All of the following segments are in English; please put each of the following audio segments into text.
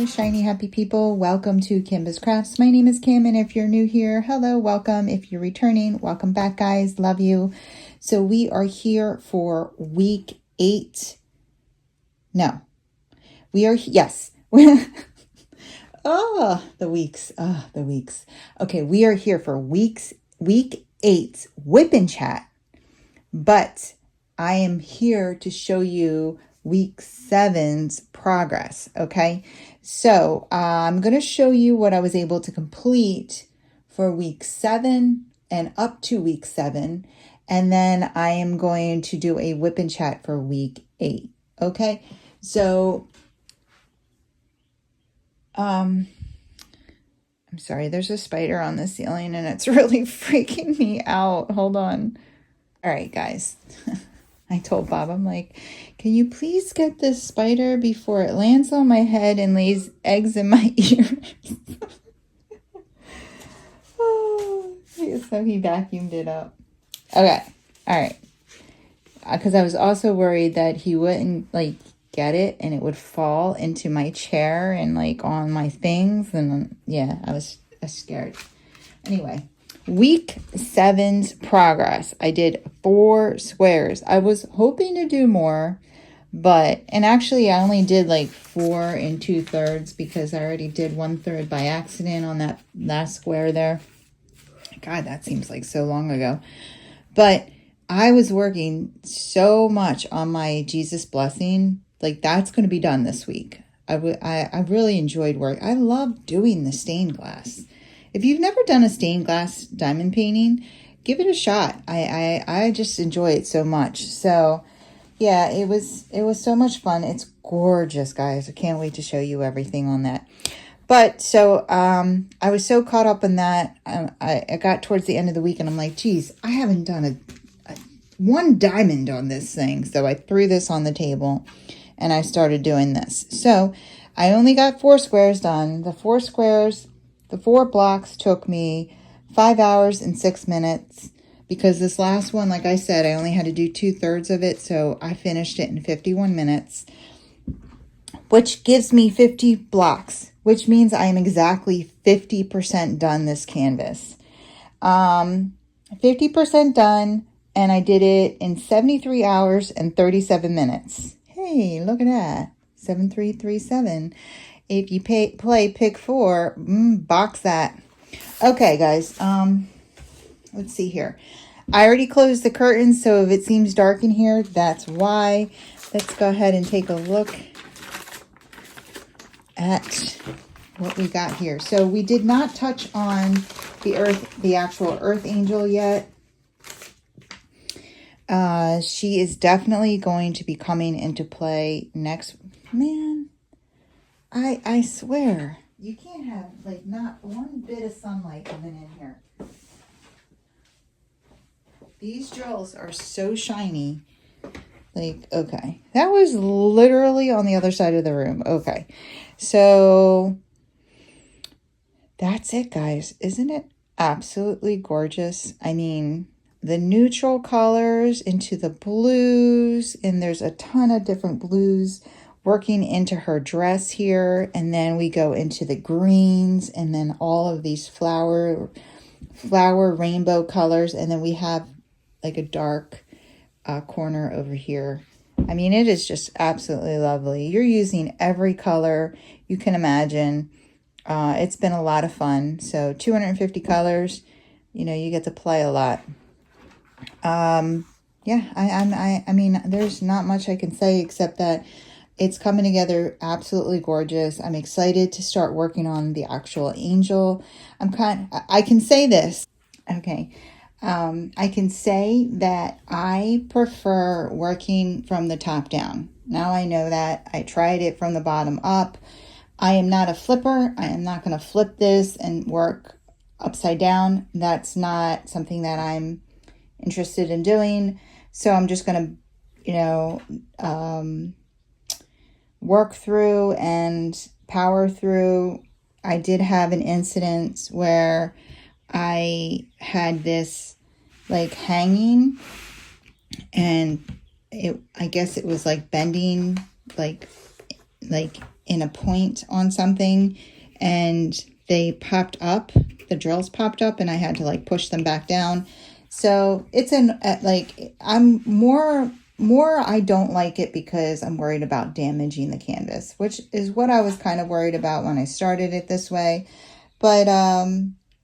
shiny happy people. Welcome to Kimbaskrafts. My name is Kim, and if you're new here, hello, welcome. If you're returning, welcome back, guys. Love you. So we are here for week 8. No, we are, yes. The weeks. Okay, we are here for week 8's Whip Chat, but I am here to show you week 7's progress. Okay, so I'm going to show you what I was able to complete for week 7 and up to week 7, and then I am going to do a Whip Chat for week 8. Okay, so I'm sorry, there's a spider on the ceiling and it's really freaking me out. Hold on. All right, guys. I told Bob, I'm like, can you please get this spider before it lands on my head and lays eggs in my ears? So he vacuumed it up. Okay. All right. Because I was also worried that he wouldn't like get it and it would fall into my chair and like on my things. And yeah, I was scared. Anyway. Week 7's progress. I did 4 squares. I was hoping to do more, and actually I only did like 4 2/3 because I already did 1/3 by accident on that last square there. God, that seems like so long ago. But I was working so much on my Jesus blessing. Like that's going to be done this week. I really enjoyed work. I love doing the stained glass. If you've never done a stained glass diamond painting, give it a shot. I just enjoy it so much. So yeah, it was so much fun. It's gorgeous, guys. I can't wait to show you everything on that. But so I was so caught up in that. I got towards the end of the week and I'm like, geez, I haven't done one diamond on this thing. So I threw this on the table and I started doing this. So I only got 4 squares done. The 4 blocks took me 5 hours and 6 minutes because this last one, like I said, I only had to do 2/3 of it. So I finished it in 51 minutes, which gives me 50 blocks, which means I am exactly 50% done this canvas. 50% done, and I did it in 73 hours and 37 minutes. Hey, look at that. 7337. If you play pick 4, box that. Okay, guys. Let's see here. I already closed the curtains, so if it seems dark in here, that's why. Let's go ahead and take a look at what we got here. So we did not touch on the actual earth angel yet. She is definitely going to be coming into play next. Man. I swear, you can't have, like, not one bit of sunlight coming in here. These drills are so shiny. Like, okay. That was literally on the other side of the room. Okay. So, that's it, guys. Isn't it absolutely gorgeous? I mean, the neutral colors into the blues, and there's a ton of different blues working into her dress here, and then we go into the greens and then all of these flower rainbow colors, and then we have like a dark corner over here. I mean, it is just absolutely lovely. You're using every color you can imagine. It's been a lot of fun. So 250 colors, you know, you get to play a lot. Yeah, I mean, there's not much I can say except that it's coming together absolutely gorgeous. I'm excited to start working on the actual angel. I can say this. Okay. I can say that I prefer working from the top down. Now I know that. I tried it from the bottom up. I am not a flipper. I am not going to flip this and work upside down. That's not something that I'm interested in doing. So I'm just going to, you know, work through and power through. I did have an incident where I had this like hanging, and I guess it was like bending like like in a point on something, and they popped up, the drills popped up, and I had to like push them back down. So it's like, I'm more I don't like it because I'm worried about damaging the canvas, which is what I was kind of worried about when I started it this way. But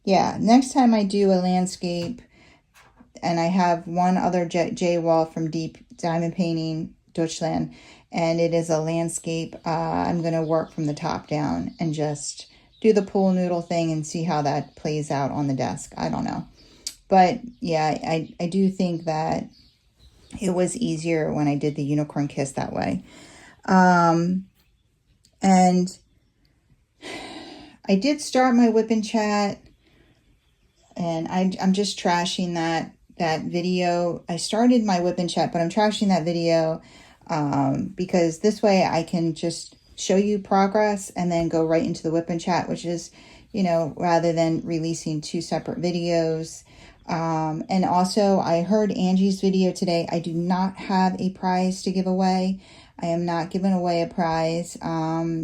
yeah, next time I do a landscape, and I have one other J wall from Diamond Painting Deutschland, and it is a landscape. I'm going to work from the top down and just do the pool noodle thing and see how that plays out on the desk. I don't know. But yeah, I do think that it was easier when I did the unicorn kiss that way. And I did start my Whip and Chat, and I'm just trashing that video. I started my Whip and Chat, but I'm trashing that video because this way I can just show you progress and then go right into the Whip and Chat, which is, you know, rather than releasing two separate videos. And also I heard Angie's video today. I do not have a prize to give away. I am not giving away a prize.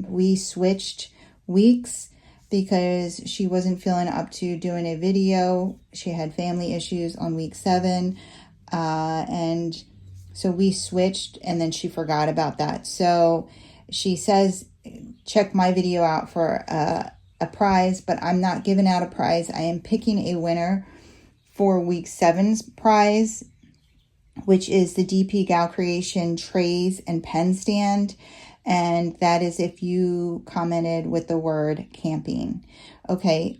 We switched weeks because she wasn't feeling up to doing a video. She had family issues on week 7. And so we switched, and then she forgot about that. So she says, check my video out for a prize, but I'm not giving out a prize. I am picking a winner for week 7's prize, which is the DpGalCreation trays and pen stand. And that is if you commented with the word camping, okay,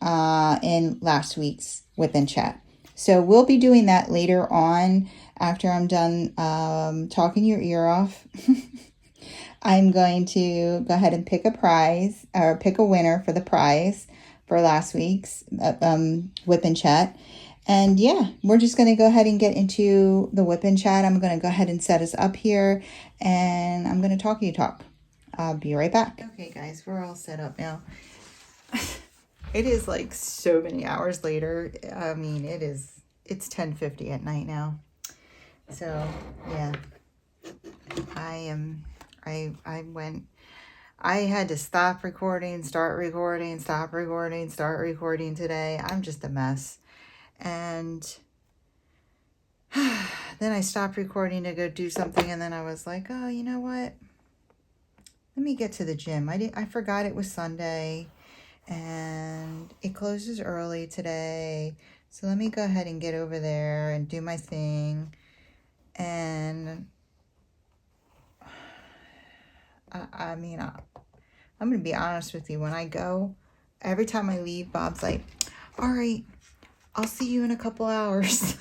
in last week's Whip and Chat. So we'll be doing that later on after I'm done talking your ear off. I'm going to go ahead and pick a prize, or pick a winner for the prize for last week's Whip and Chat. And yeah, we're just going to go ahead and get into the Whip and Chat. I'm going to go ahead and set us up here, and I'm going to talk you talk. I'll be right back. Okay, guys, we're all set up now. It is like so many hours later. I mean, it's 10:50 at night now. So yeah, I had to stop recording, start recording, stop recording, start recording today. I'm just a mess. And then I stopped recording to go do something, and then I was like, oh, you know what? Let me get to the gym. I forgot it was Sunday, and it closes early today. So let me go ahead and get over there and do my thing. And I mean, I'm going to be honest with you. When I go, every time I leave, Bob's like, all right, I'll see you in a couple hours.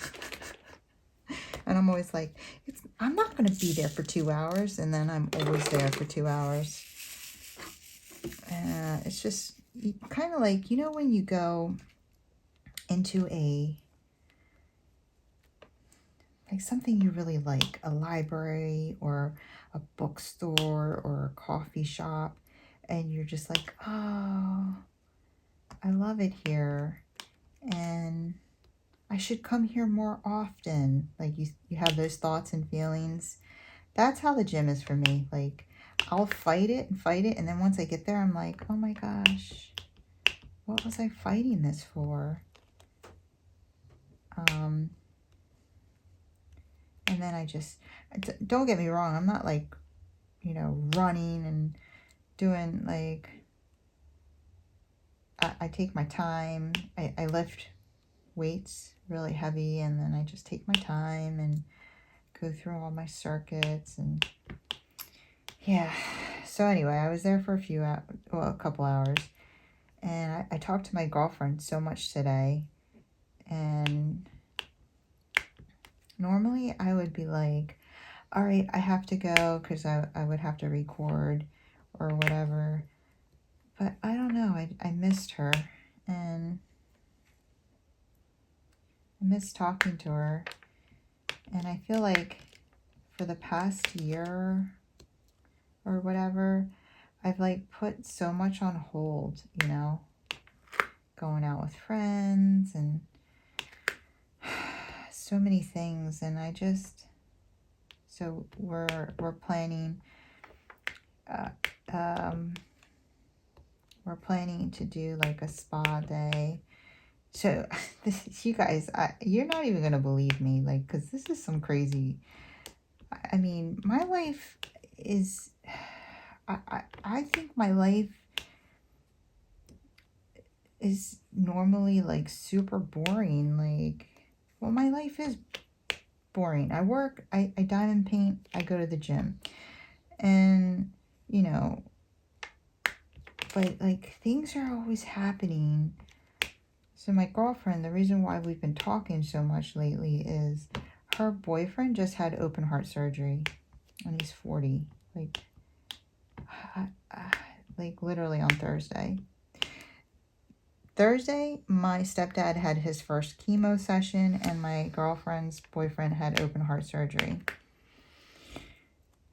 And I'm always like, I'm not going to be there for 2 hours. And then I'm always there for 2 hours. It's just kind of like, you know, when you go into like something you really like, a library or a bookstore or a coffee shop, and you're just like, oh, I love it here, and I should come here more often. Like you have those thoughts and feelings. That's how the gym is for me. Like, I'll fight it, and then once I get there, I'm like, oh my gosh, what was I fighting this for? And then I just, don't get me wrong, I'm not like, you know, running and doing like, I take my time. I lift weights really heavy, and then I just take my time and go through all my circuits. And yeah, so anyway, I was there for a couple hours, and I talked to my girlfriend so much today. And normally I would be like, all right, I have to go because I would have to record or whatever. But I don't know, I missed her, and I miss talking to her. And I feel like for the past year or whatever, I've like put so much on hold, you know, going out with friends and so many things. And I just, so we're planning we're planning to do like a spa day. So you guys, you're not even gonna believe me, like, because this is some crazy. I mean, my life is. I think my life is normally like super boring. Like, well, my life is boring. I work, I diamond paint, I go to the gym, and you know, but like things are always happening. So my girlfriend, the reason why we've been talking so much lately is her boyfriend just had open heart surgery, and he's 40. Like literally on Thursday. Thursday, my stepdad had his first chemo session, and my girlfriend's boyfriend had open heart surgery.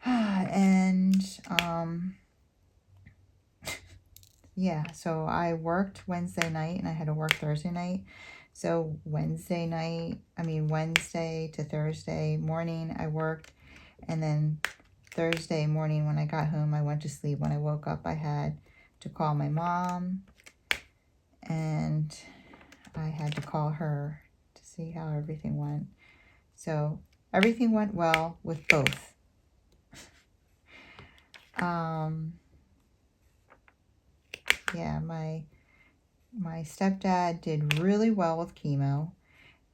And yeah, so I worked Wednesday night and I had to work Thursday night. So Wednesday to Thursday morning I worked, and then Thursday morning when I got home I went to sleep. When I woke up I had to call my mom, and I had to call her to see how everything went. So everything went well with both. Yeah, my stepdad did really well with chemo.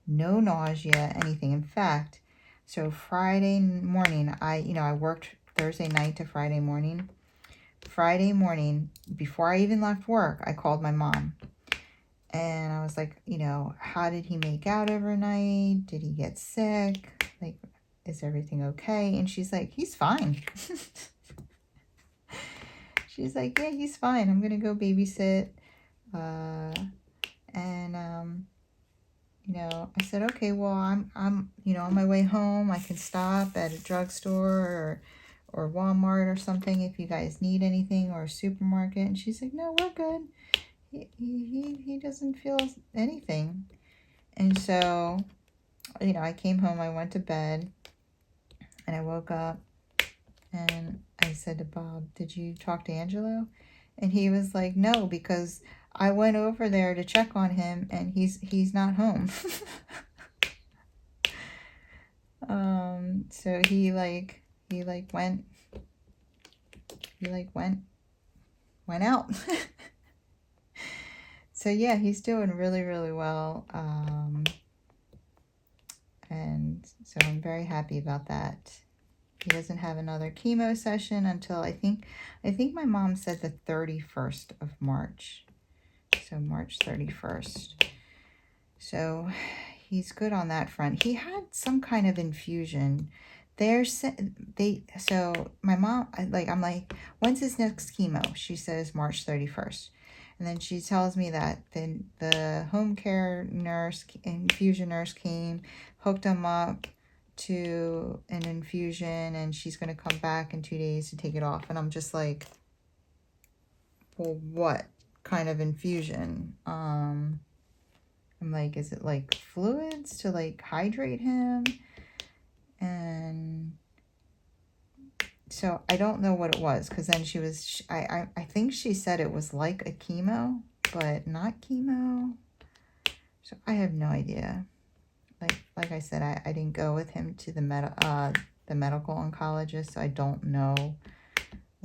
No nausea, anything. In fact, so Friday morning, I worked Thursday night to Friday morning. Friday morning, before I even left work, I called my mom. And I was like, how did he make out overnight? Did he get sick? Like, is everything okay? And she's like, he's fine. She's like, yeah, he's fine. I'm going to go babysit. I said, okay, well, I'm on my way home. I can stop at a drugstore or Walmart or something if you guys need anything, or a supermarket. And she's like, no, we're good. He doesn't feel anything. And so, I came home, I went to bed, and I woke up, and I said to Bob, did you talk to Angelo? And he was like, no, because I went over there to check on him, and he's not home. So he went out. So yeah, he's doing really, really well. And so I'm very happy about that. He doesn't have another chemo session until I think my mom said the 31st of March. So March 31st. So he's good on that front. He had some kind of infusion. So my mom, I'm like, when's his next chemo? She says March 31st. And then she tells me that then the home care nurse, infusion nurse came, hooked him up to an infusion, and she's going to come back in 2 days to take it off. And I'm just like, well, what kind of infusion? I'm like, is it like fluids to like hydrate him? And so I don't know what it was, because then I think she said it was like a chemo, but not chemo. So I have no idea. Like I said, I didn't go with him to the medical oncologist, so I don't know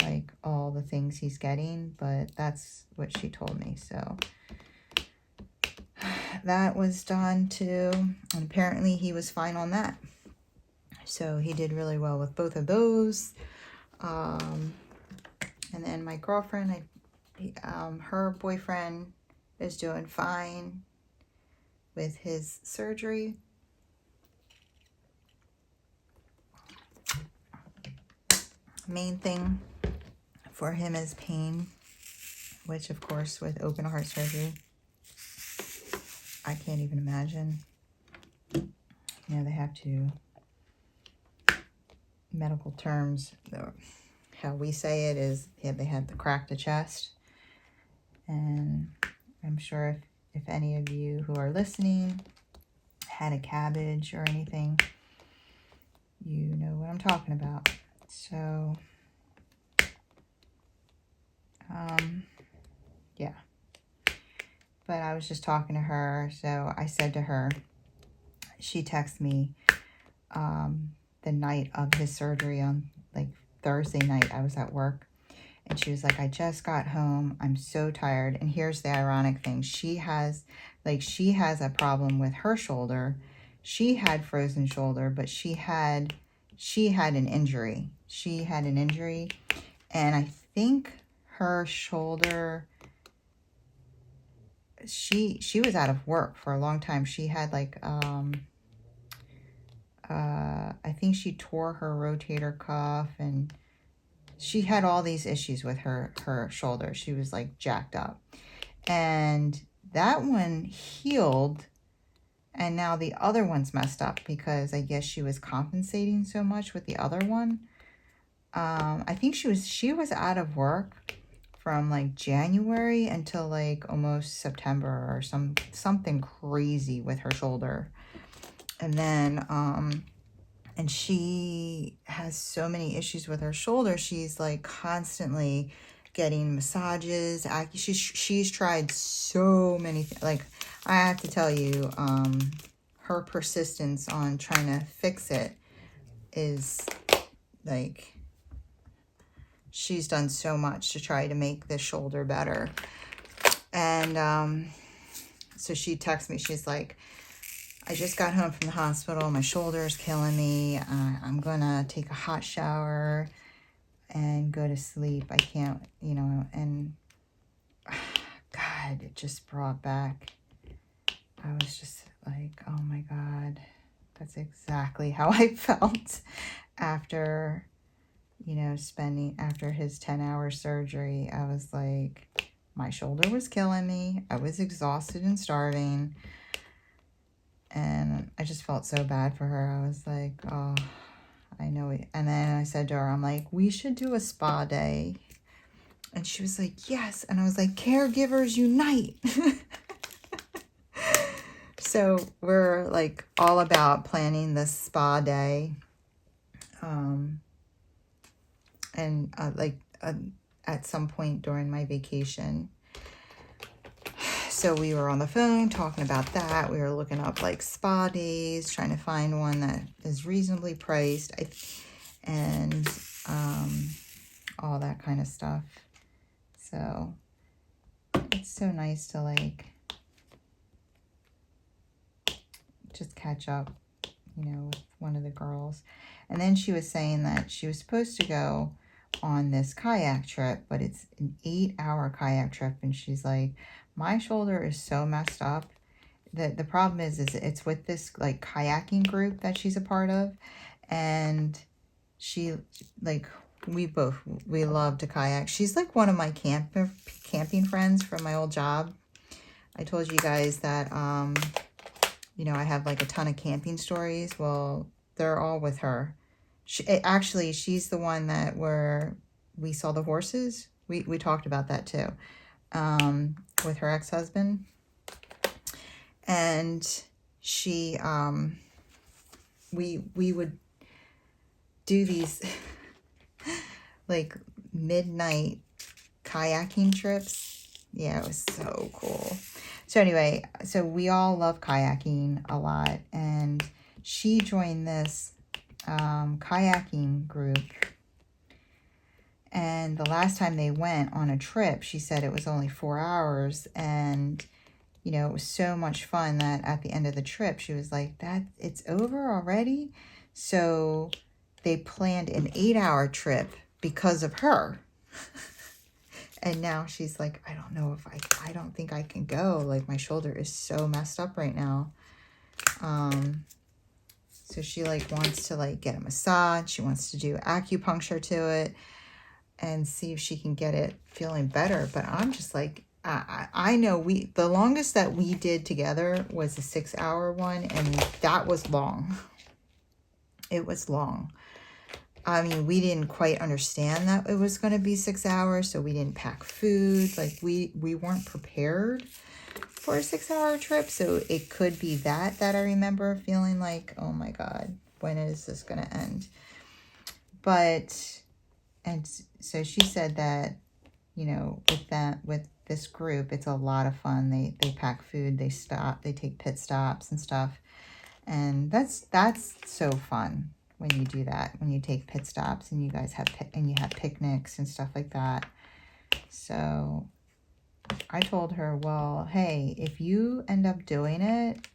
like all the things he's getting, but that's what she told me. So that was done too, and apparently he was fine on that. So he did really well with both of those. And then my girlfriend, her boyfriend is doing fine with his surgery. Main thing for him is pain, which of course with open heart surgery, I can't even imagine. They have to, medical terms, how we say it is, they had to crack the chest. And I'm sure if any of you who are listening had a cabbage or anything, you know what I'm talking about. So Yeah. But I was just talking to her, so I said to her, she texted me the night of his surgery on like Thursday night. I was at work, and she was like, I just got home. I'm so tired. And here's the ironic thing. She has a problem with her shoulder. She had frozen shoulder, but she had an injury. She had an injury, and I think her shoulder, she was out of work for a long time. She had like I think she tore her rotator cuff, and she had all these issues with her shoulder. She was like jacked up, and that one healed, and now the other one's messed up because I guess she was compensating so much with the other one. I think she was out of work from like January until like almost September or something crazy with her shoulder. And then and she has so many issues with her shoulder. She's like constantly getting massages. She's tried so many things. Like, I have to tell you, her persistence on trying to fix it is like, she's done so much to try to make this shoulder better. And so she texts me. She's like, I just got home from the hospital. My shoulder is killing me. I'm going to take a hot shower and go to sleep. I can't, you know, and God, it just brought back. I was just like, oh my God, that's exactly how I felt after, you know, after his 10-hour surgery. I was like, my shoulder was killing me. I was exhausted and starving. And I just felt so bad for her. I was like, oh, I know it. And then I said to her, I'm like, we should do a spa day. And she was like, yes. And I was like, caregivers unite. So we're like all about planning this spa day. At some point during my vacation. So we were on the phone talking about that. We were looking up like spa days, trying to find one that is reasonably priced, and all that kind of stuff. So it's so nice to like just catch up, you know, with one of the girls. And then she was saying that she was supposed to go on this kayak trip, but it's an 8-hour kayak trip, and she's like, my shoulder is so messed up. The problem is it's with this like kayaking group that she's a part of, and she like we love to kayak. She's like one of my camping friends from my old job. I told you guys that you know, I have like a ton of camping stories. Well, they're all with her. She's the one that where we saw the horses. We talked about that too. With her ex-husband, and she we would do these like midnight kayaking trips. Yeah, it was so cool. So anyway, so we all love kayaking a lot, and she joined this kayaking group. And the last time they went on a trip, she said it was only 4 hours. And, you know, it was so much fun that at the end of the trip, she was like, it's over already? So they planned an 8-hour trip because of her. And now she's like, I don't know if I don't think I can go. Like, my shoulder is so messed up right now. So she like wants to like get a massage. She wants to do acupuncture to it and see if she can get it feeling better. But I'm just like, I know the longest that we did together was a 6-hour one, and that was long. It was long. I mean, we didn't quite understand that it was going to be 6 hours, so we didn't pack food. Like, we weren't prepared for a 6-hour trip, so it could be that I remember feeling like, oh my God, when is this going to end? And so she said that you know, with this group, it's a lot of fun. They pack food, they take pit stops and stuff. And that's so fun when you do that, when you take pit stops and you guys have picnics and stuff like that. So I told her, well, hey, if you end up doing it,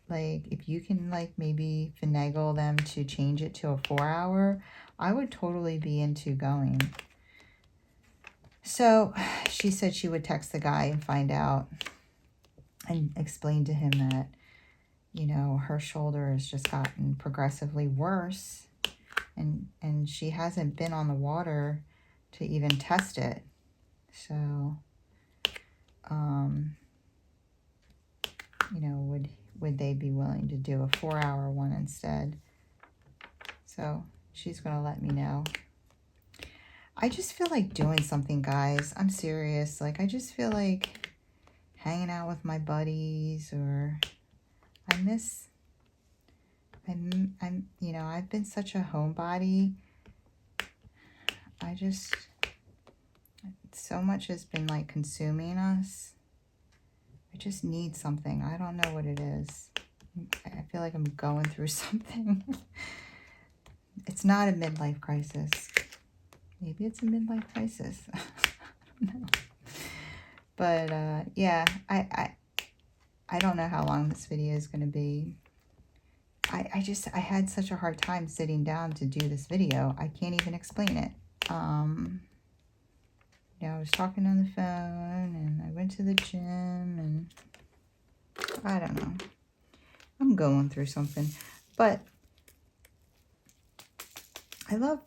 like if you can like maybe finagle them to change it to a 4-hour, I would totally be into going. So she said she would text the guy and find out and explain to him that, you know, her shoulder has just gotten progressively worse, and she hasn't been on the water to even test it. So, you know, would they be willing to do a 4-hour one instead? So she's going to let me know. I just feel like doing something, guys. I'm serious. Like, I just feel like hanging out with my buddies, or I'm you know, I've been such a homebody. So much has been like consuming us. I just need something. I don't know what it is. I feel like I'm going through something. It's not a midlife crisis. Maybe it's a midlife crisis. I don't know. But yeah, I don't know how long this video is going to be. I had such a hard time sitting down to do this video. I can't even explain it. You know, I was talking on the phone, and I went to the gym, and I don't know. I'm going through something, but I love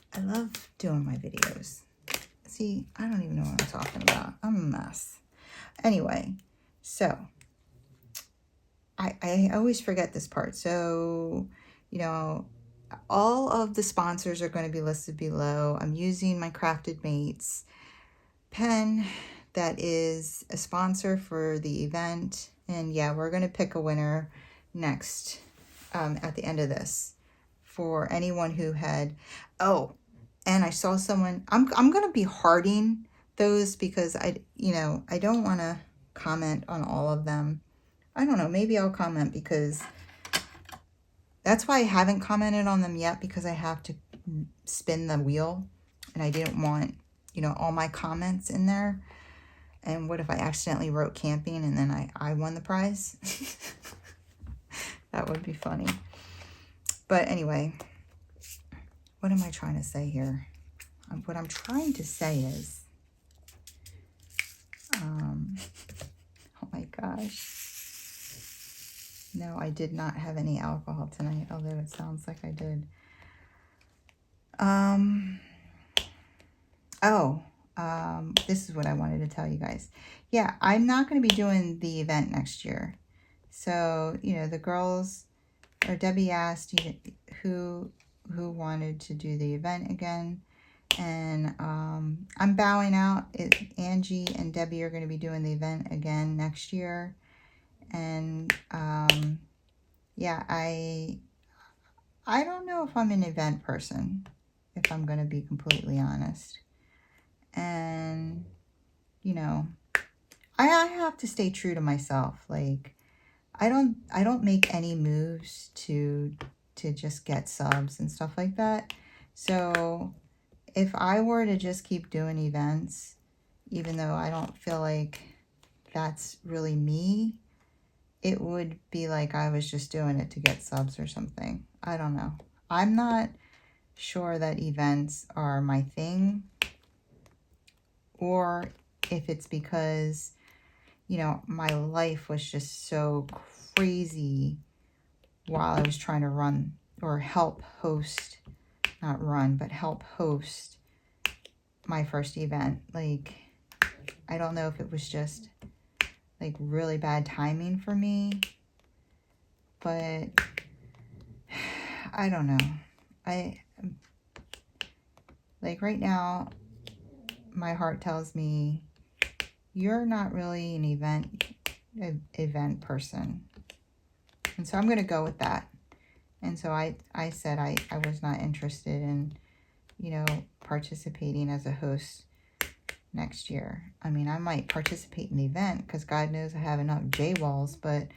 doing my videos. See, I don't even know what I'm talking about. I'm a mess. Anyway, so I always forget this part. So, you know, all of the sponsors are going to be listed below. I'm using my CraftedMakes pen that is a sponsor for the event. And yeah, we're going to pick a winner next at the end of this for anyone who had, oh, and I saw someone, I'm going to be hearting those because I don't want to comment on all of them. I don't know, maybe I'll comment because that's why I haven't commented on them yet, because I have to spin the wheel and I didn't want, you know, all my comments in there. And what if I accidentally wrote camping and then I won the prize? That would be funny. But anyway, what am I trying to say here? What I'm trying to say is, oh my gosh. No, I did not have any alcohol tonight, although it sounds like I did. This is what I wanted to tell you guys. Yeah, I'm not going to be doing the event next year. So, you know, the girls, or Debbie asked who wanted to do the event again. And I'm bowing out. Angie and Debbie are going to be doing the event again next year. And yeah, I don't know if I'm an event person, if I'm going to be completely honest. And, you know, I have to stay true to myself. Like, I don't make any moves to just get subs and stuff like that. So if I were to just keep doing events, even though I don't feel like that's really me, it would be like I was just doing it to get subs or something. I don't know. I'm not sure that events are my thing, or if it's because, you know, my life was just so crazy while I was trying to run or help host, not run, but help host my first event. Like, I don't know if it was just like really bad timing for me, but I don't know. Like right now, my heart tells me you're not really an event person. And so I'm going to go with that. And so I said I was not interested in, you know, participating as a host next year. I mean, I might participate in the event because God knows I have enough J-walls, but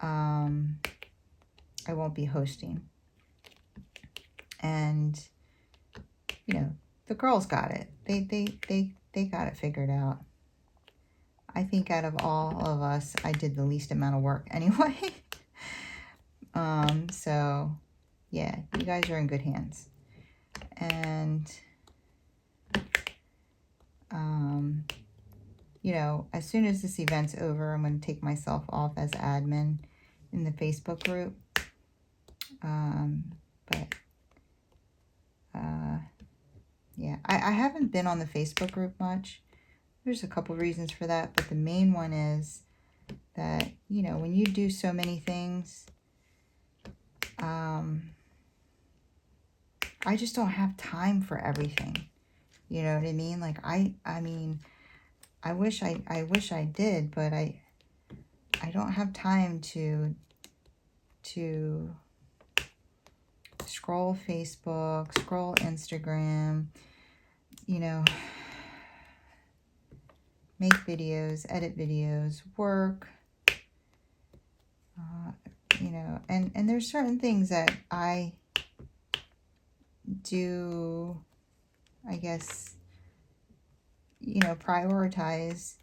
I won't be hosting. And, you know, the girls got it. They got it figured out. I think out of all of us, I did the least amount of work anyway. So yeah, you guys are in good hands. And, you know, as soon as this event's over, I'm going to take myself off as admin in the Facebook group. Yeah, I haven't been on the Facebook group much. There's a couple reasons for that, but the main one is that, you know, when you do so many things, I just don't have time for everything. You know what I mean? Like, I mean, I wish I did, but I don't have time to scroll Facebook, scroll Instagram, you know, make videos, edit videos, work, you know, and there's certain things that I do, I guess, you know, prioritize.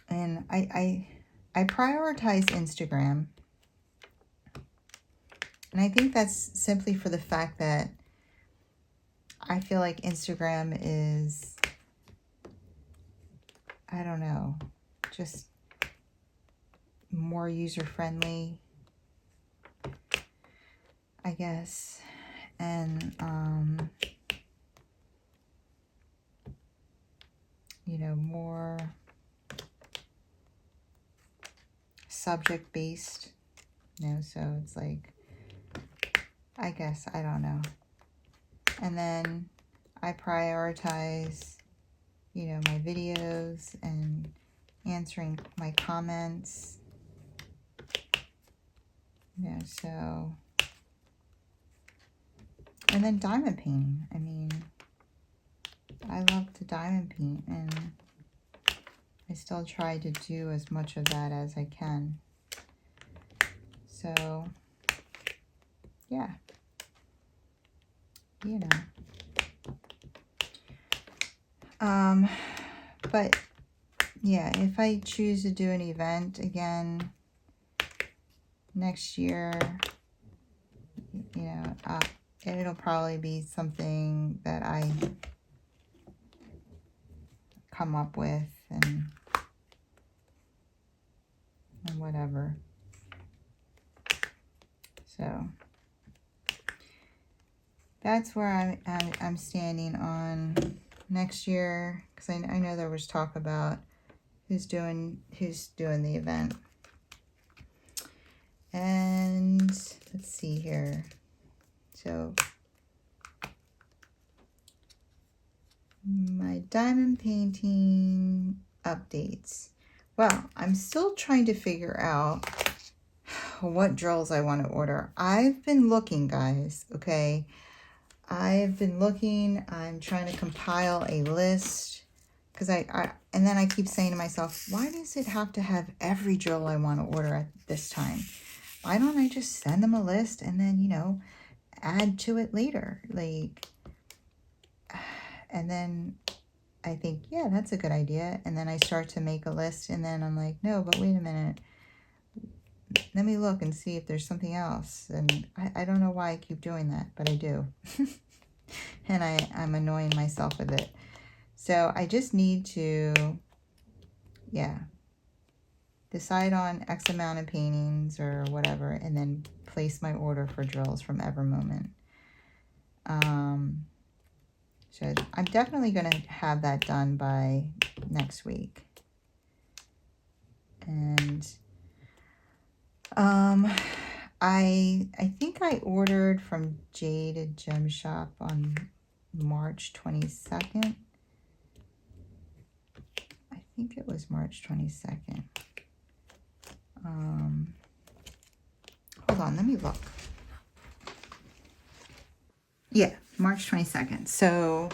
And I prioritize Instagram. And I think that's simply for the fact that I feel like Instagram is, I don't know, just more user-friendly, I guess. And, you know, more subject-based, you know, so it's like, I guess, I don't know. And then I prioritize, you know, my videos and answering my comments. Yeah, so. And then diamond painting. I mean, I love to diamond paint, and I still try to do as much of that as I can. So, yeah. You know. But yeah, if I choose to do an event again next year, you know, it'll probably be something that I come up with and whatever. So that's where I'm standing on next year, because I know there was talk about who's doing the event. And let's see here. So my diamond painting updates. Well, I'm still trying to figure out what drills I want to order. I've been looking, guys, okay? I've been looking. I'm trying to compile a list, because and then I keep saying to myself, why does it have to have every drill I want to order at this time? Why don't I just send them a list and then, you know, add to it later? Like, and then I think, yeah, that's a good idea. And then I start to make a list, and then I'm like, no, but wait a minute. Let me look and see if there's something else. And I don't know why I keep doing that, but I do. And I'm annoying myself with it. So I just need to, yeah, decide on X amount of paintings or whatever, and then place my order for drills from Evermoment. So I'm definitely going to have that done by next week. And I think I ordered from Jade Gem Shop on March 22nd. I think it was March 22nd. Hold on, let me look. Yeah, March 22nd. So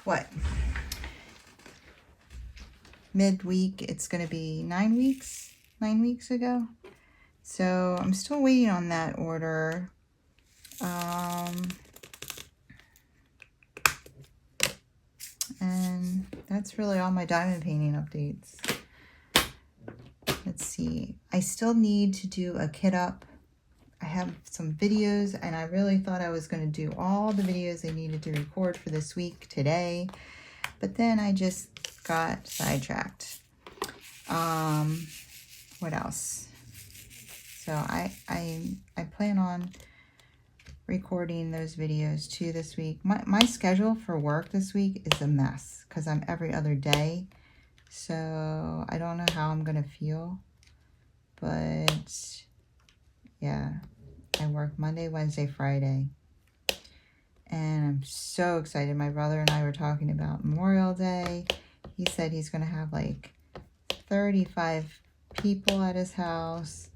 what? Midweek, it's going to be 9 weeks ago. So I'm still waiting on that order. And that's really all my diamond painting updates. Let's see. I still need to do a kit up. I have some videos, and I really thought I was going to do all the videos I needed to record for this week today, but then I just got sidetracked. What else? So I plan on recording those videos too this week. My schedule for work this week is a mess because I'm every other day. So I don't know how I'm going to feel. But yeah, I work Monday, Wednesday, Friday. And I'm so excited. My brother and I were talking about Memorial Day. He said he's going to have like 35 people at his house.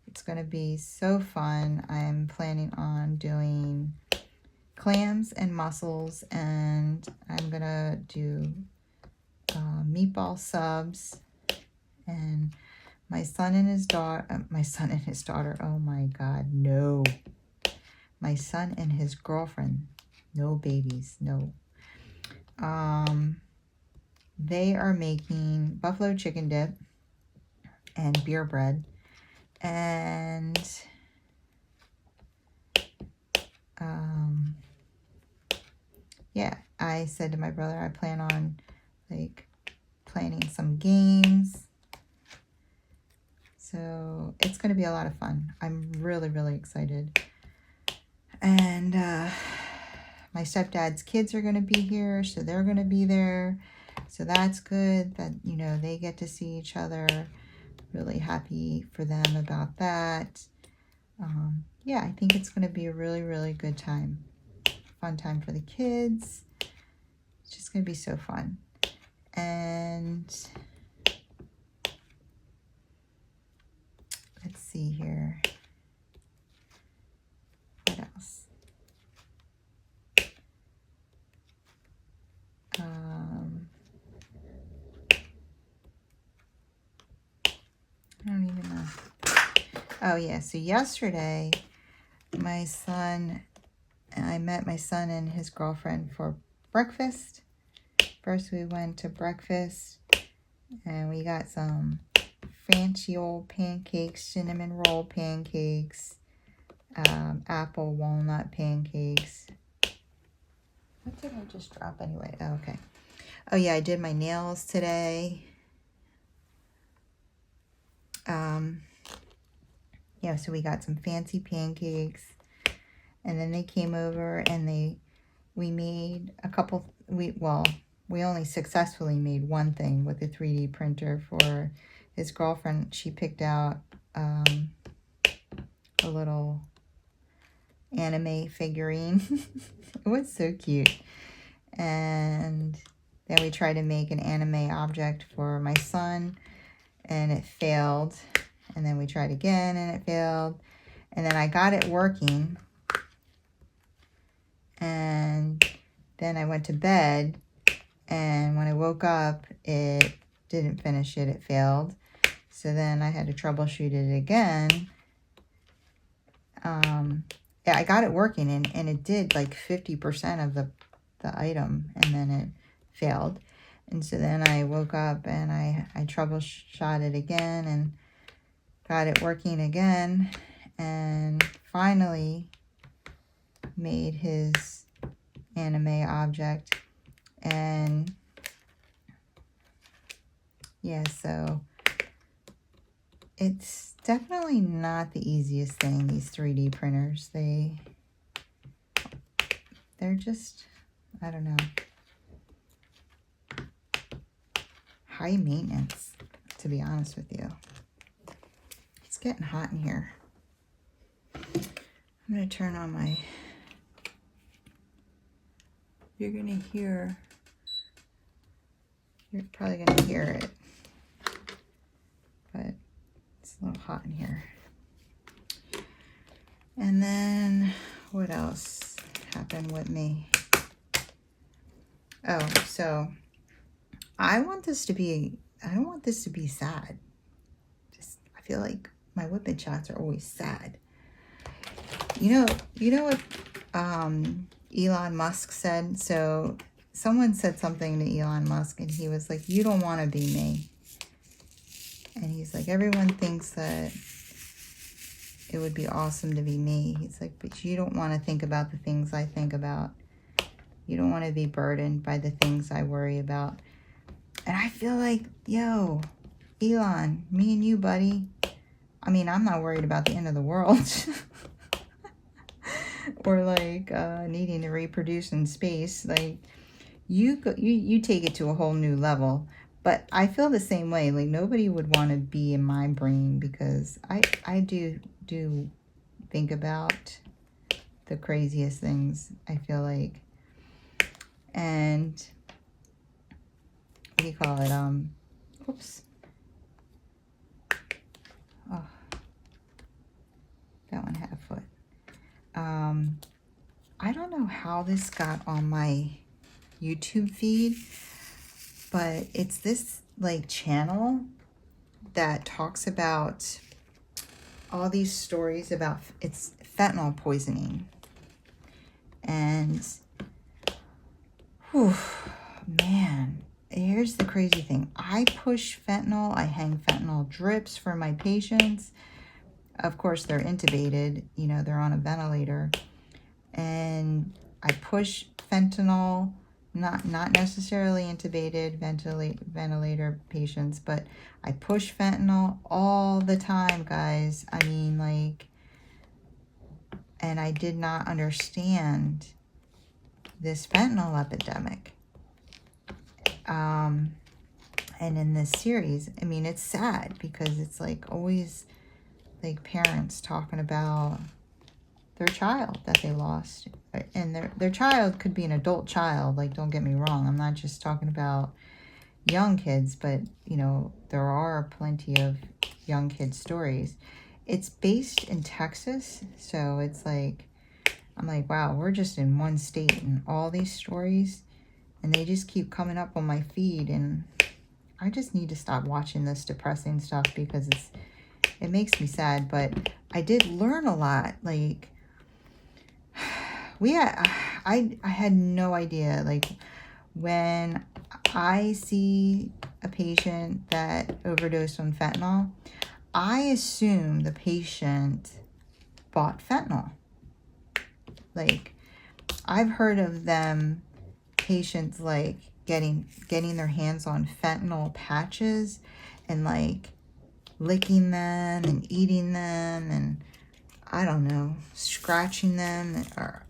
It's going to be so fun. I'm planning on doing clams and mussels, and I'm going to do meatball subs. And my son and his daughter, oh my God, no. My son and his girlfriend, no babies, no. They are making buffalo chicken dip and beer bread. And yeah, I said to my brother, I plan on like planning some games. So it's going to be a lot of fun. I'm really, really excited. And my stepdad's kids are going to be here, so they're going to be there. So that's good that, you know, they get to see each other. Really happy for them about that. Yeah, I think it's going to be a really, really good time. Fun time for the kids. It's just going to be so fun. And let's see here. What else? I don't even know. Oh yeah, so yesterday I met my son and his girlfriend for breakfast. First we went to breakfast and we got some fancy old pancakes, cinnamon roll pancakes, apple walnut pancakes. What did I just drop anyway? Oh, okay. Oh yeah, I did my nails today. Yeah, so we got some fancy pancakes, and then they came over and we made a couple, we only successfully made one thing with the 3D printer for his girlfriend. She picked out a little anime figurine. It was so cute. And then we tried to make an anime object for my son, and it failed. And then we tried again and it failed. And then I got it working. And then I went to bed. And when I woke up, it didn't finish it. It failed. So then I had to troubleshoot it again. Yeah, I got it working and it did like 50% of the item. And then it failed. And so then I woke up and I troubleshot it again and got it working again, and finally made his anime object. And yeah, so it's definitely not the easiest thing, these 3D printers. They're just, I don't know, high maintenance, to be honest with you. It's getting hot in here. I'm going to turn on my... You're probably going to hear it. But it's a little hot in here. And then, what else happened with me? Oh, so I want this to be, I don't want this to be sad. Just, I feel like my whip chats are always sad. You know what Elon Musk said? So someone said something to Elon Musk and he was like, you don't want to be me. And he's like, everyone thinks that it would be awesome to be me. He's like, but you don't want to think about the things I think about. You don't want to be burdened by the things I worry about. And I feel like, yo, Elon, me and you, buddy. I mean, I'm not worried about the end of the world. Or like needing to reproduce in space. Like, you take it to a whole new level. But I feel the same way. Like, nobody would want to be in my brain because I do think about the craziest things, I feel like. And what do you call it? Oops. Oh, that one had a foot. I don't know how this got on my YouTube feed, but it's this like channel that talks about all these stories about it's fentanyl poisoning. And whew, man, here's the crazy thing. I push fentanyl. I hang fentanyl drips for my patients. Of course, they're intubated. You know, they're on a ventilator. And I push fentanyl, not necessarily intubated ventilator patients, but I push fentanyl all the time, guys. I mean, like, and I did not understand this fentanyl epidemic. And in this series, I mean, it's sad because it's like always like parents talking about their child that they lost. And their child could be an adult child, like, don't get me wrong. I'm not just talking about young kids, but, you know, there are plenty of young kid stories. It's based in Texas, so it's like, I'm like, wow, we're just in one state and all these stories, and they just keep coming up on my feed, and I just need to stop watching this depressing stuff because it makes me sad. But I did learn a lot. Like, I had no idea. Like, when I see a patient that overdosed on fentanyl, I assume the patient bought fentanyl. Like, I've heard of them, patients like getting their hands on fentanyl patches and like licking them and eating them and I don't know, scratching them, or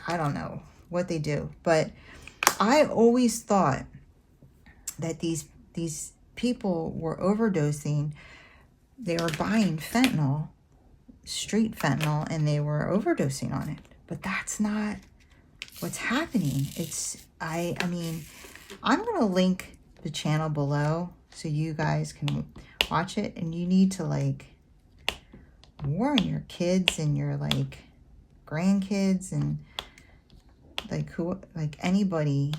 I don't know what they do. But I always thought that these people were overdosing. They were buying fentanyl, street fentanyl, and they were overdosing on it. But that's not what's happening. I mean, I'm going to link the channel below so you guys can watch it, and you need to like warn your kids and your like grandkids and like everybody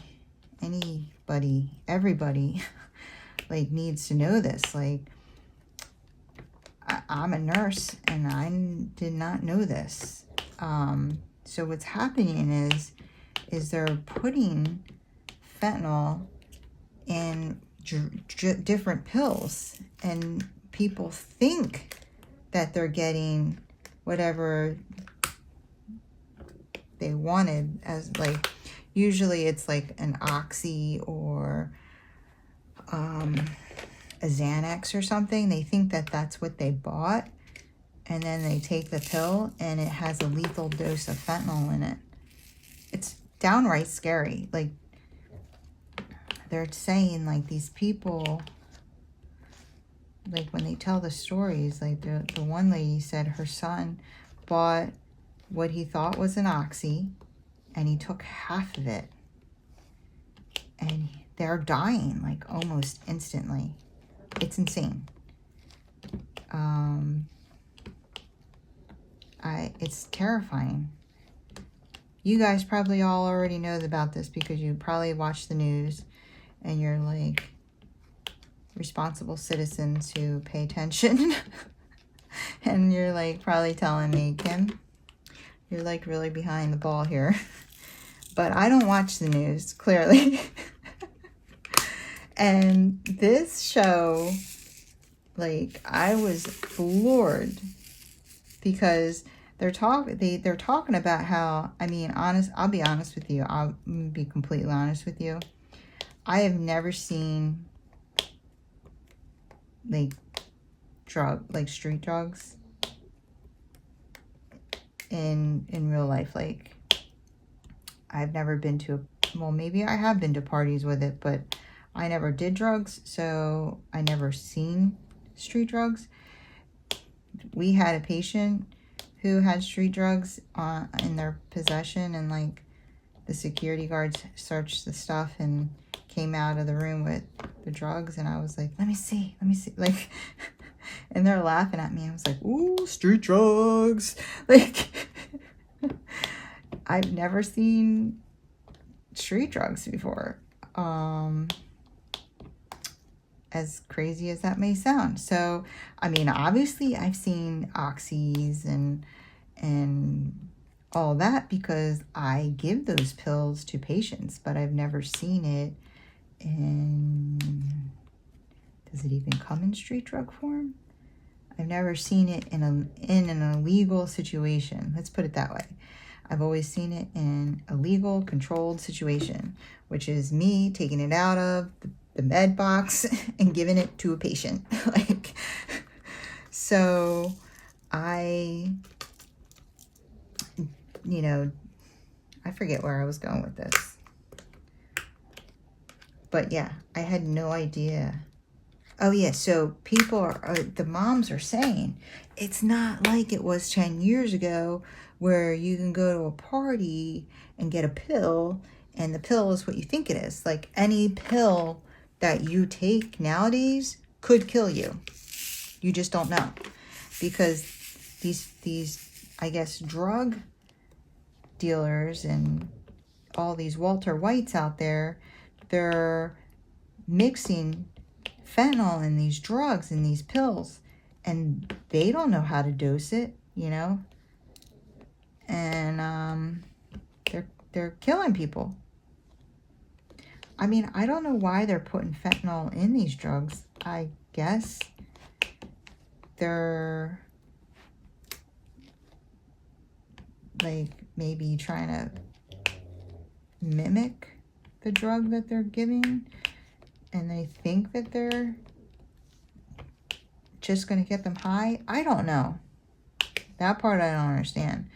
like needs to know this. Like, I'm a nurse and I did not know this. So what's happening is they're putting fentanyl in different pills, and people think that they're getting whatever they wanted, as like, usually it's like an Oxy or a Xanax or something. They think that that's what they bought, and then they take the pill and it has a lethal dose of fentanyl in it. It's downright scary. Like, they're saying like these people, like when they tell the stories, like the one lady said her son bought what he thought was an Oxy and he took half of it, and they're dying like almost instantly. It's insane. It's terrifying. you guys probably all already know about this because you probably watch the news and you're like responsible citizens who pay attention. And you're like probably telling me, Kim, you're like really behind the ball here. But I don't watch the news, clearly. And this show, like, I was floored because they're talking about how, I mean, I'll be honest with you. I'll be completely honest with you. I have never seen like street drugs in real life. Like, I've never been to well, maybe I have been to parties with it, but I never did drugs, so I never seen street drugs. We had a patient who had street drugs in their possession, and like the security guards searched the stuff and came out of the room with the drugs, and I was like, let me see, like, and they're laughing at me. I was like, ooh, street drugs. Like, I've never seen street drugs before. As crazy as that may sound. So, I mean, obviously I've seen oxys and all that because I give those pills to patients, but I've never seen it in, does it even come in street drug form? I've never seen it in an illegal situation. Let's put it that way. I've always seen it in a legal, controlled situation, which is me taking it out of the med box and giving it to a patient. Like, so I forget where I was going with this. But yeah, I had no idea. Oh yeah, so people the moms are saying, it's not like it was 10 years ago where you can go to a party and get a pill and the pill is what you think it is. Like, any pill that you take nowadays could kill you. You just don't know. Because these I guess drug dealers and all these Walter Whites out there, they're mixing fentanyl in these drugs and these pills, and they don't know how to dose it, and they're killing people. I mean, I don't know why they're putting fentanyl in these drugs. I guess they're like maybe trying to mimic the drug that they're giving, and they think that they're just going to get them high. I don't know. That part I don't understand.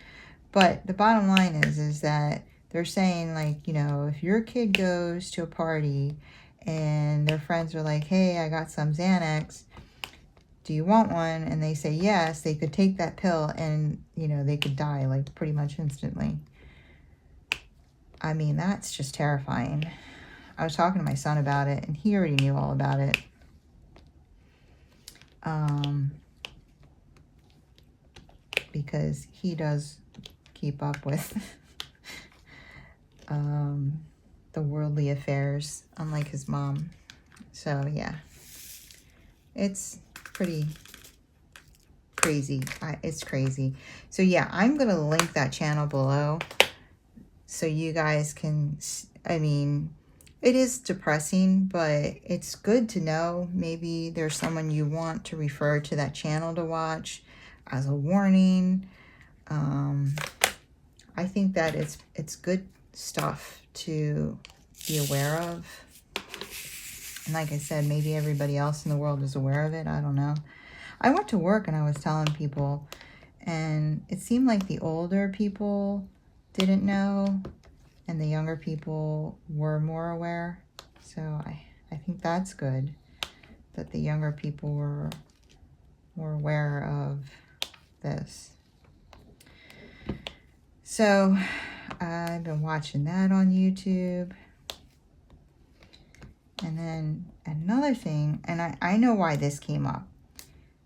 But the bottom line is that they're saying, like, if your kid goes to a party and their friends are like, hey, I got some Xanax, do you want one? And they say yes, they could take that pill and, they could die, like, pretty much instantly. I mean, that's just terrifying. I was talking to my son about it, and he already knew all about it. Because he does keep up with the worldly affairs, unlike his mom. So, yeah. It's pretty crazy. It's crazy. So, yeah, I'm going to link that channel below so you guys can, I mean, it is depressing, but it's good to know. Maybe there's someone you want to refer to that channel to watch as a warning. I think that it's good stuff to be aware of. And like I said, maybe everybody else in the world is aware of it. I don't know. I went to work and I was telling people, and it seemed like the older people didn't know and the younger people were more aware. So I think that's good that the younger people were more aware of this. So I've been watching that on YouTube. And then another thing, and I know why this came up.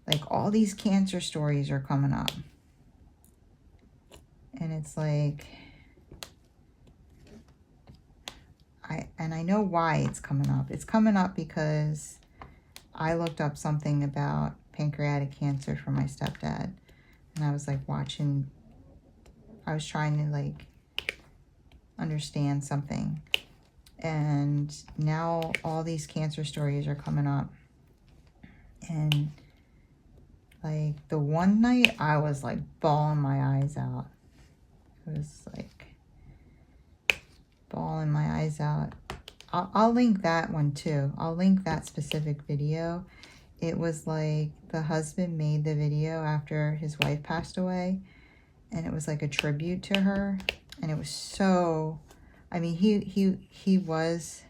Like, all these cancer stories are coming up. And it's like, And I know why it's coming up. It's coming up because I looked up something about pancreatic cancer for my stepdad. And I was like watching, I was trying to like understand something. And now all these cancer stories are coming up. And like the one night I was like bawling my eyes out. It was like bawling my eyes out. I'll link that one too. I'll link that specific video. It was like the husband made the video after his wife passed away, and it was like a tribute to her. And it was so, I mean, he was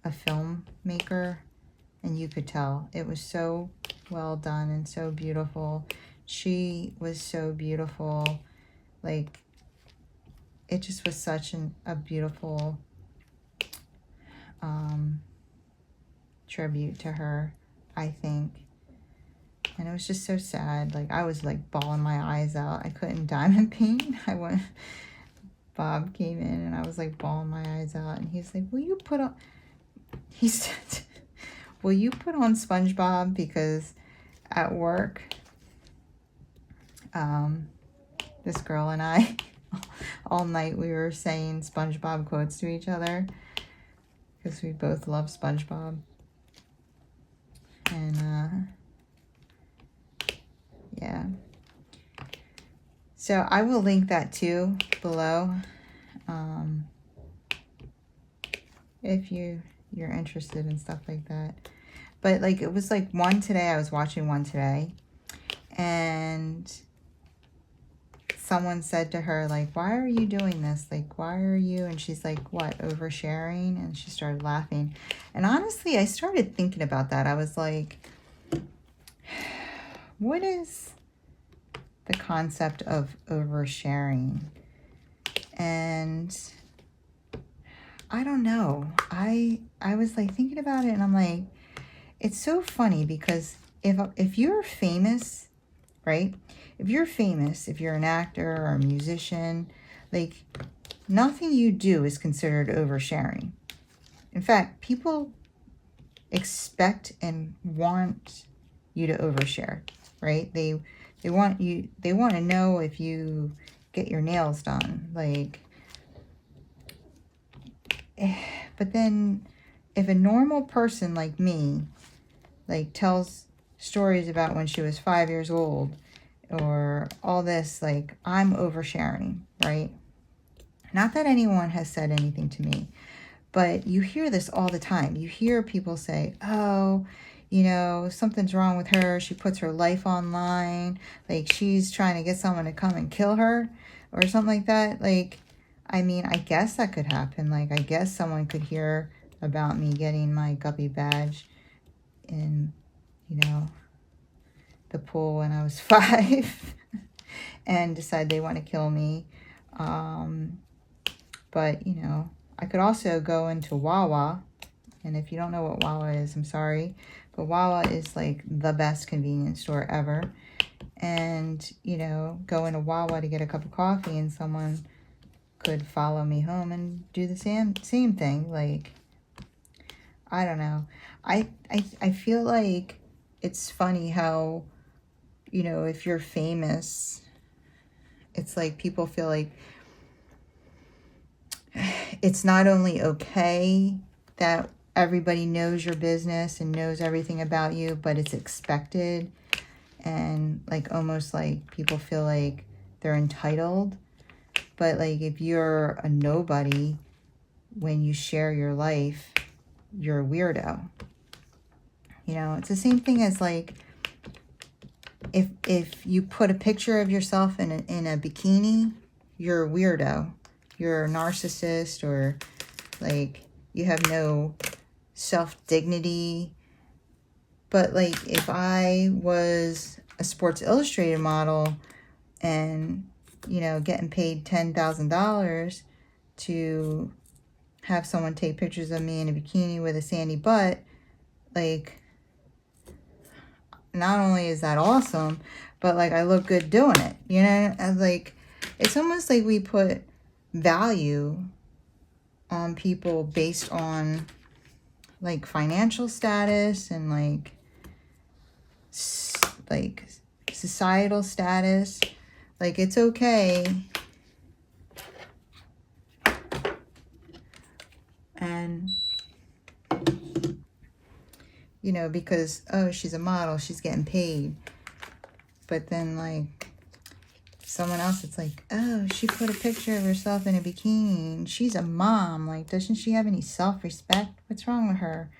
a filmmaker, and you could tell it was so well done and so beautiful. She was so beautiful. Like, it just was such a beautiful tribute to her, I think. And it was just so sad. Like, I was like bawling my eyes out. I couldn't diamond paint. Bob came in and I was like bawling my eyes out, and he's like, will you put on, he said, will you put on SpongeBob? Because at work, this girl and I, all night we were saying SpongeBob quotes to each other because we both love SpongeBob. And yeah. So I will link that too below. If you're interested in stuff like that. But like, it was like one today, I was watching one today, and someone said to her, like, why are you doing this? Like, why are you? And she's like, what, oversharing? And she started laughing. And honestly, I started thinking about that. I was like, what is the concept of oversharing? And I don't know. I was like thinking about it, and I'm like, it's so funny because if you're famous, right? If you're famous, if you're an actor or a musician, like, nothing you do is considered oversharing. In fact, people expect and want you to overshare, right? They want to know if you get your nails done, like. But then if a normal person like me, like, tells stories about when she was 5 years old or all this, like, I'm oversharing, right? Not that anyone has said anything to me, but you hear this all the time. You hear people say, oh, you know, something's wrong with her. She puts her life online. Like, she's trying to get someone to come and kill her or something like that. Like, I mean, I guess that could happen. Like, I guess someone could hear about me getting my guppy badge in, you know, the pool when I was 5 and decide they want to kill me. But, you know, I could also go into Wawa. And if you don't know what Wawa is, I'm sorry. But Wawa is like the best convenience store ever. And, you know, go into Wawa to get a cup of coffee, and someone could follow me home and do the same thing. Like, I don't know. I feel like it's funny how, you know, if you're famous, it's like people feel like it's not only okay that everybody knows your business and knows everything about you, but it's expected. And like, almost like people feel like they're entitled. But like, if you're a nobody, when you share your life, you're a weirdo. You know, it's the same thing as like, if you put a picture of yourself in a bikini, you're a weirdo. You're a narcissist, or like, you have no self-dignity. But like, if I was a Sports Illustrated model and, you know, getting paid $10,000 to have someone take pictures of me in a bikini with a sandy butt, like, not only is that awesome, but like, I look good doing it, you know? And like, it's almost like we put value on people based on like financial status and like societal status. Like, it's okay. And, you know, because, oh, she's a model, she's getting paid. But then, like, someone else, it's like, oh, she put a picture of herself in a bikini and she's a mom. Like, doesn't she have any self-respect? What's wrong with her?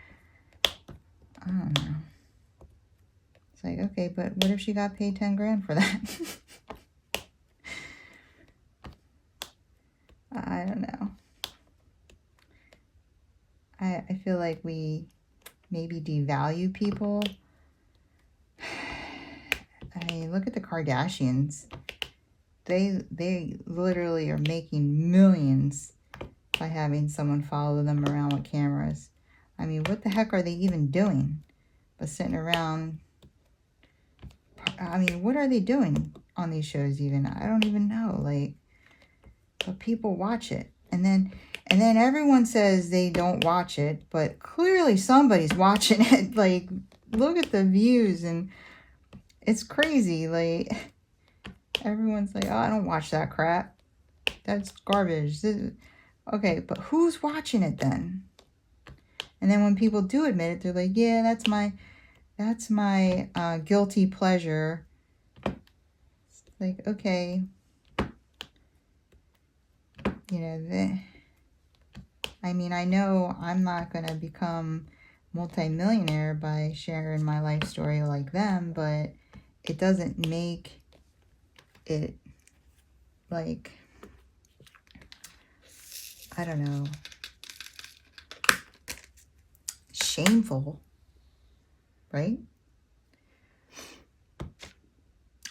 I don't know. It's like, okay, but what if she got paid 10 grand for that? I don't know. I feel like we maybe devalue people. I mean, look at the Kardashians. They literally are making millions by having someone follow them around with cameras. I mean, what the heck are they even doing? But sitting around, I mean, what are they doing on these shows even? I don't even know. Like, but people watch it. And then everyone says they don't watch it, but clearly somebody's watching it. Like, look at the views, and it's crazy. Like, everyone's like, oh, I don't watch that crap. That's garbage. Okay, but who's watching it then? And then when people do admit it, they're like, yeah, that's my guilty pleasure. It's like, okay. You know, I mean, I know I'm not going to become multimillionaire by sharing my life story like them, but it doesn't make it, like, I don't know, shameful, right?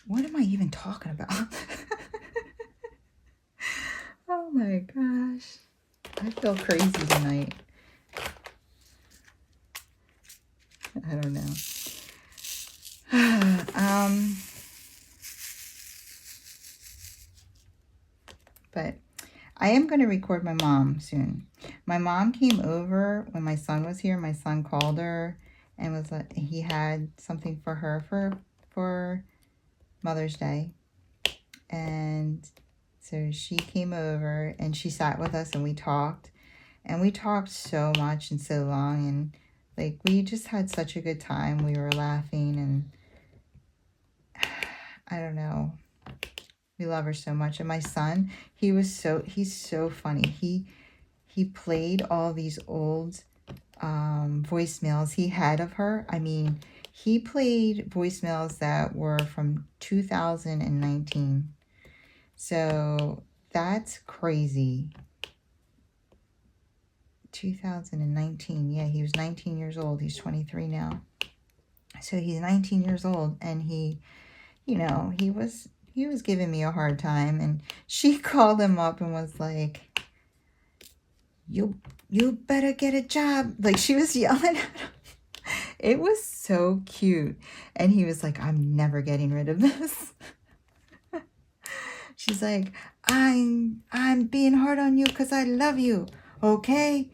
What am I even talking about? Oh my gosh. I feel crazy tonight. I don't know. But I am going to record my mom soon. My mom came over when my son was here. My son called her and was like, he had something for her for Mother's Day. And so she came over and she sat with us and we talked. And we talked so much and so long. And like, we just had such a good time. We were laughing and I don't know. We love her so much. And my son, he's so funny. He played all these old voicemails he had of her. I mean, he played voicemails that were from 2019. So that's crazy. 2019. Yeah, he was 19 years old. He's 23 now. So he's 19 years old, and he, you know, he was giving me a hard time, and she called him up and was like, you better get a job. Like, she was yelling at him. It was so cute. And he was like, I'm never getting rid of this. She's like, I'm being hard on you because I love you. Okay?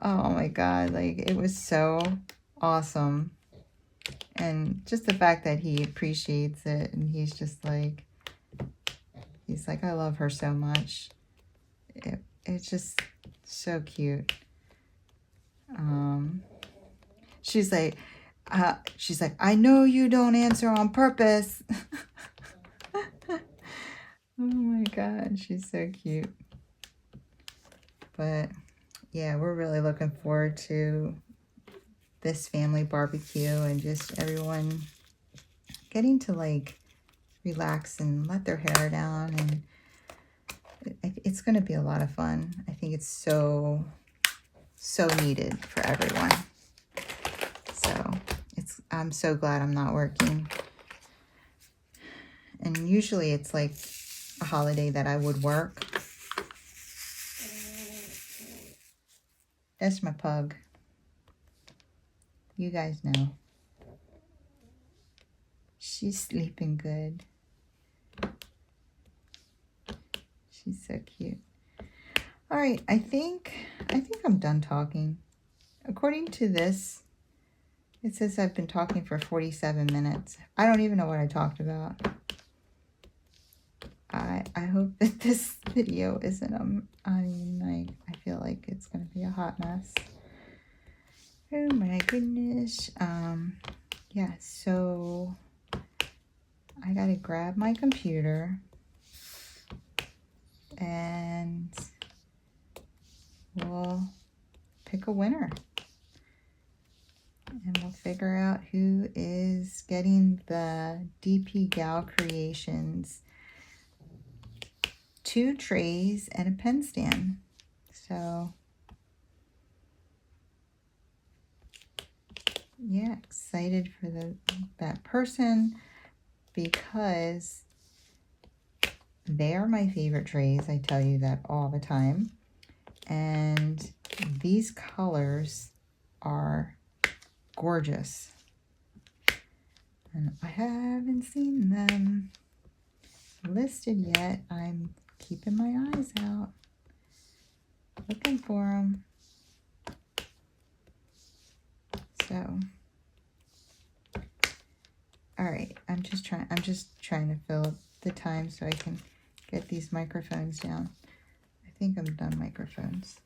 Oh my God. Like, it was so awesome. And just the fact that he appreciates it, and he's like, I love her so much. It's just so cute. She's like, I know you don't answer on purpose. Oh my God, she's so cute. But yeah, we're really looking forward to this family barbecue and just everyone getting to like relax and let their hair down, and it's going to be a lot of fun. I think it's so needed for everyone. So I'm so glad I'm not working. And usually it's like a holiday that I would work. That's my pug. You guys know. She's sleeping good. She's so cute. All right, I think I'm done talking. According to this, it says I've been talking for 47 minutes. I don't even know what I talked about. I hope that this video isn't, I feel like it's going to be a hot mess. Oh my goodness. Yeah, so I got to grab my computer and we'll pick a winner. And we'll figure out who is getting the DpGalCreations 2 trays and a pen stand. So yeah, excited for that person because they are my favorite trays. I tell you that all the time. And these colors are gorgeous. And I haven't seen them listed yet. I'm keeping my eyes out, looking for them. So, all right, I'm just trying to fill up the time so I can get these microphones down. I think I'm done microphones,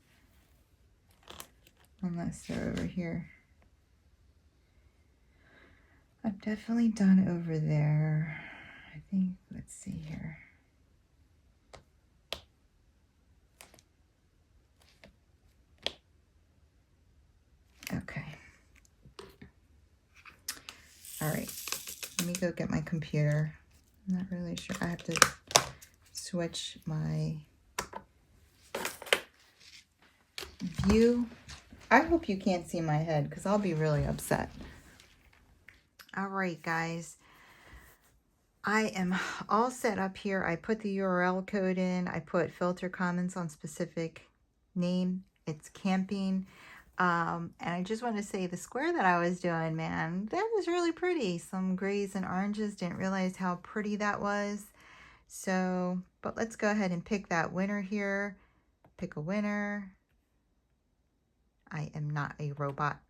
unless they're over here. I'm definitely done over there. I think, let's see here. Okay. All right, let me go get my computer. I'm not really sure. I have to switch my view. I hope you can't see my head because I'll be really upset. All right, guys. I am all set up here. I put the URL code in. I put filter comments on specific name. It's camping. And I just want to say the square that I was doing, man, that was really pretty. Some grays and oranges. Didn't realize how pretty that was. So, but let's go ahead and pick that winner here. Pick a winner. I am not a robot.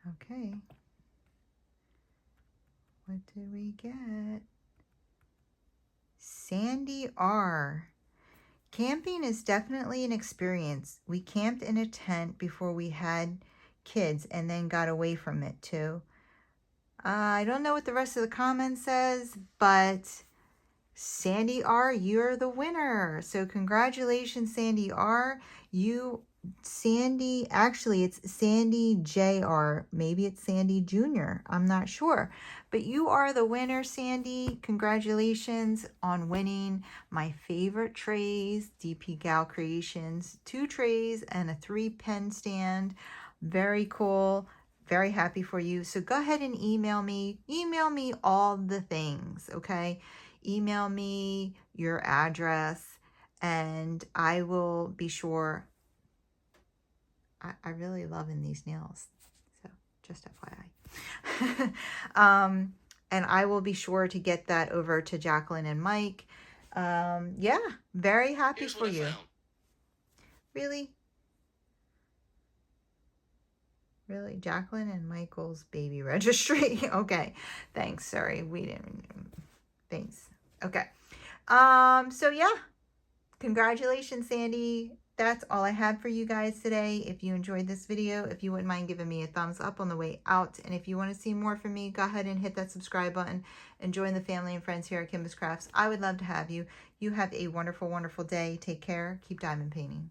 Okay. What did we get? Sandy R. Camping is definitely an experience. We camped in a tent before we had kids and then got away from it too. I don't know what the rest of the comment says, but Sandy R, you're the winner. So congratulations, Sandy R. Actually it's Sandy JR. Maybe it's Sandy Jr. I'm not sure. But you are the winner, Sandy. Congratulations on winning my favorite trays, DpGalCreations. 2 trays and a 3 pen stand. Very cool. Very happy for you. So go ahead and email me. Email me all the things, okay? Email me your address and I will be sure. I really loving these nails, so just FYI. And I will be sure to get that over to Jacqueline and Mike. Yeah, very happy for you. Really? Really? Jacqueline and Michael's baby registry. Okay, thanks. Sorry, we didn't. Thanks. Okay. So yeah, congratulations, Sandy. That's all I have for you guys today. If you enjoyed this video, if you wouldn't mind giving me a thumbs up on the way out. And if you want to see more from me, go ahead and hit that subscribe button and join the family and friends here at Kimbaskrafts. I would love to have you. You have a wonderful, wonderful day. Take care. Keep diamond painting.